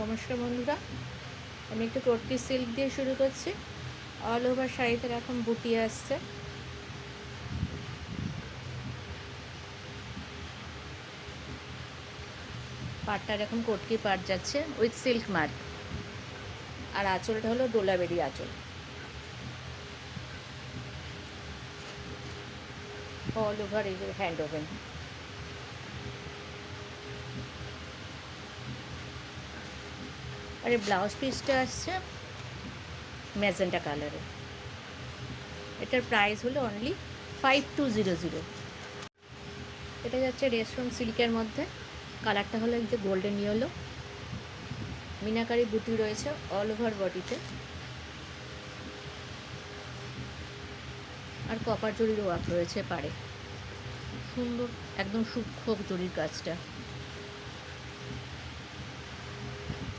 নমস্কার বন্ধুরা, আমি একটু টর্কি সিল্ক দিয়ে শুরু করছি। অল ওভার শাড়িতে এরকম বুটি আসছে। পাটটা এরকম কটকি পাট যাচ্ছে উইথ সিল্ক মার্ক, আর আঁচলটা হলো ডোলাবেরি আঁচল। অল ওভার এই হ্যান্ড ওভেন। আর এই ব্লাউজ পিসটা আসছে ম্যাজেন্টা কালারে। এটার প্রাইস হলো অনলি 5200। এটা যাচ্ছে রেশম সিল্কের মধ্যে। কালারটা হলো এই যে গোল্ডেন ইয়েলো। মিনাকারি বুটি রয়েছে অল ওভার বডিতে, আর কপার জরির ওয়ার্ক রয়েছে পাড়ে। সুন্দর একদম সূক্ষ্ম জরির কাজটা।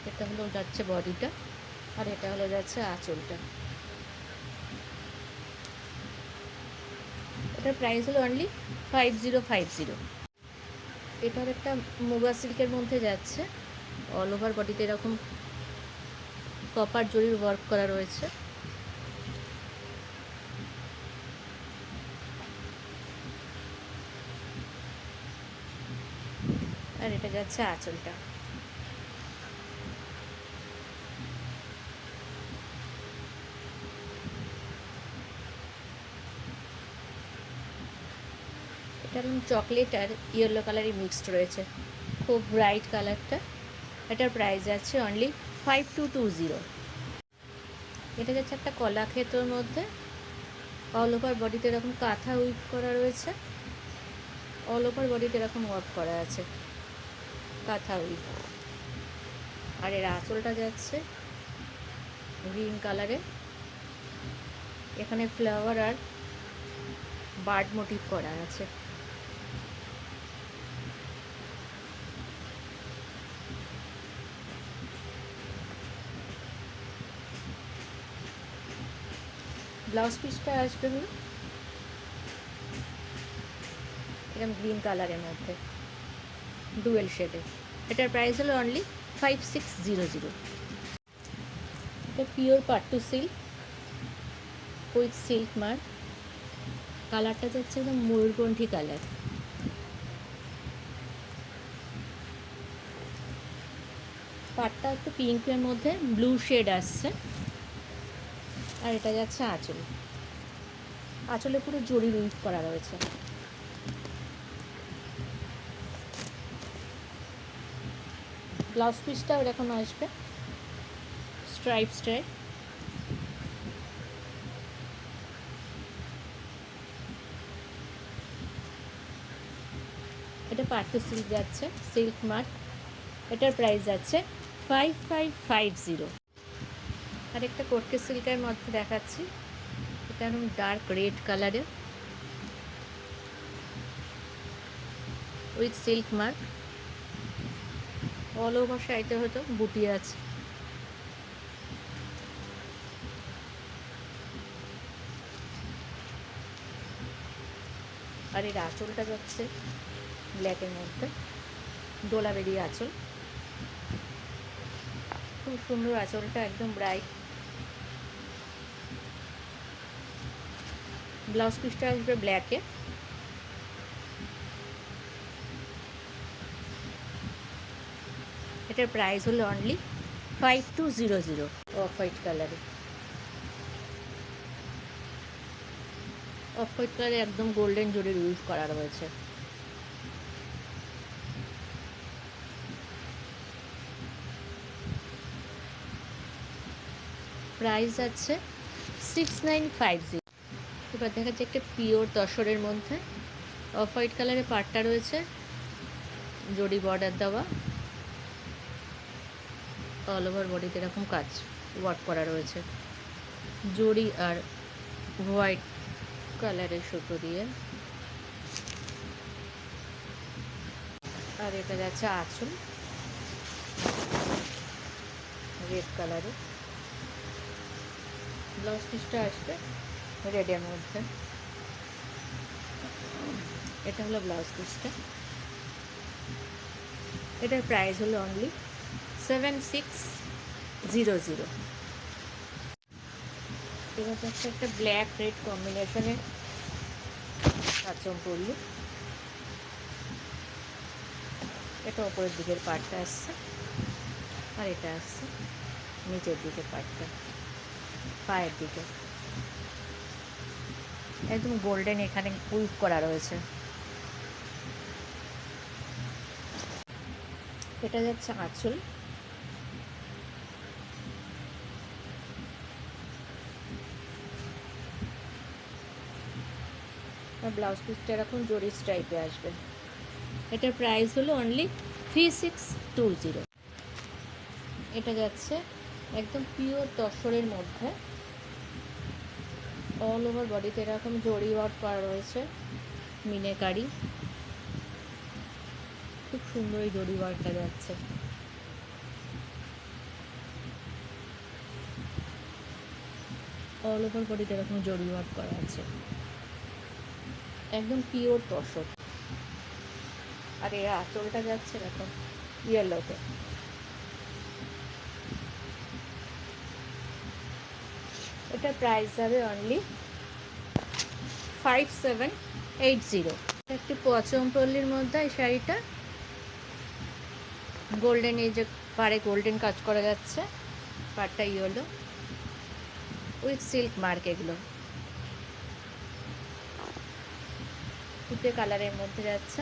এটা হলো যাচ্ছে বডিটা, আর এটা হলো যাচ্ছে আঁচলটা। এটার প্রাইস হলো অনলি 5050। এটার একটা মুগা সিল্কের মধ্যে যাচ্ছে। অল ওভার বডিতে এরকম কপার জরির ওয়ার্ক করা রয়েছে। আর এটা যাচ্ছে আঁচলটা। এটা চকলেট আর ইয়েলো কালারই মিক্সড রয়েছে, খুব ব্রাইট কালারটা। এটার প্রাইস আছে অনলি 5220। এটা যাচ্ছে একটা কলা ক্ষেতর মধ্যে। অল ওভার বডিতে এরকম কাঁথা উইভ করা রয়েছে। অল ওভার বডিতে এরকম ওয়ার্ক করা আছে কাঁথা উইভ। আর এর আঁচলটা যাচ্ছে গ্রিন কালারে। এখানে ফ্লাওয়ার আর বার্ড মোটিভ করা আছে। ব্লাউজ পিসটা আসবে হলো এরকম গ্রিন কালারের মধ্যে ডুয়েল শেডে। এটার প্রাইস হলো অনলি 5600। এটা pure pattu silk with silk mark. কালারটা যাচ্ছে একদম ময়ূরকণ্ঠী কালার। পাটটা একটু পিঙ্কের মধ্যে ব্লু শেড আসছে। আর এটা যাচ্ছে আঁচল। আঁচলে পুরো জরি উইভ করা রয়েছে। ব্লাউজ পিসটাও এরকম আসবে স্ট্রাইপ স্ট্রাইপ। এটা পাট্টু সিল্ক যাচ্ছে সিল্ক মার্ক। এটার প্রাইস যাচ্ছে 5550। আর একটা কটকে সিল্কের মধ্যে দেখাচ্ছি। এটা একদম ডার্ক রেড কালারের with silk mark. All over শাড়িতে হয়তো বুটি আছে। আর এর আঁচলটা যাচ্ছে ব্ল্যাকের মধ্যে ডোলাবেরি আঁচল। খুব সুন্দর আঁচলটা, একদম ব্রাইট। ব্লাউজ পিসটা আসবে ব্ল্যাকে। এটার প্রাইস হলো অনলি 5200। অফ হোয়াইট কালারে। অফ হোয়াইট কালারে একদম গোল্ডেন জরির ইউজ করা রয়েছে। প্রাইস আছে 6950। এবার দেখা যাচ্ছে একটা পিওর তসরের মধ্যে অফ হোয়াইট কালারের পাটটা রয়েছে, জরি বর্ডার দেওয়া। অল ওভার বডিতে এরকম কাজ ওয়ার্ক করা রয়েছে জরি আর হোয়াইট কালারের সুতো দিয়ে। আর এটা যাচ্ছে আঁচল রেড কালারে। ব্লাউজ পিসটা আসবে রেডের মধ্যে। এটা হলো ব্লাউজ পিসটা। এটার প্রাইস হলো অনলি 7600। এবার হচ্ছে একটা ব্ল্যাক রেড কম্বিনেশনের কাঁচম পল্লু। এটা ওপরের দিকের পাটটা আসছে, আর এটা আসছে নিচের দিকের পাটটা, পায়ের দিকে একদম গোল্ডেন এখানে উইভ করা রয়েছে। এটা যাচ্ছে আঁচল। আর ব্লাউজ পিসটা এরকম জরিস টাইপে আসবে। এটার প্রাইস হলো অনলি 3620। এটা যাচ্ছে একদম পিওর তসরের মধ্যে, অল ওভার বডিতে এরকম জরি ওয়ার্ক করা রয়েছে, মিনেকারি। খুব সুন্দর এই জরি ওয়ার্কটা যাচ্ছে। অল ওভার বডিতে এরকম জরি ওয়ার্ক করা আছে, একদম পিওর তসর। আর এর আঁচলটা যাচ্ছে এরকম ইয়েলোতে। এটা প্রাইস যাবে অনলি 5780। একটি পচমপল্লির মধ্যে এই শাড়িটা গোল্ডেন, এই যে পাড়ে গোল্ডেন কাজ করা যাচ্ছে, পাড়টা ইয়েলো উইথ সিল্ক মার্ক। এগুলো তুতে কালারের মধ্যে যাচ্ছে।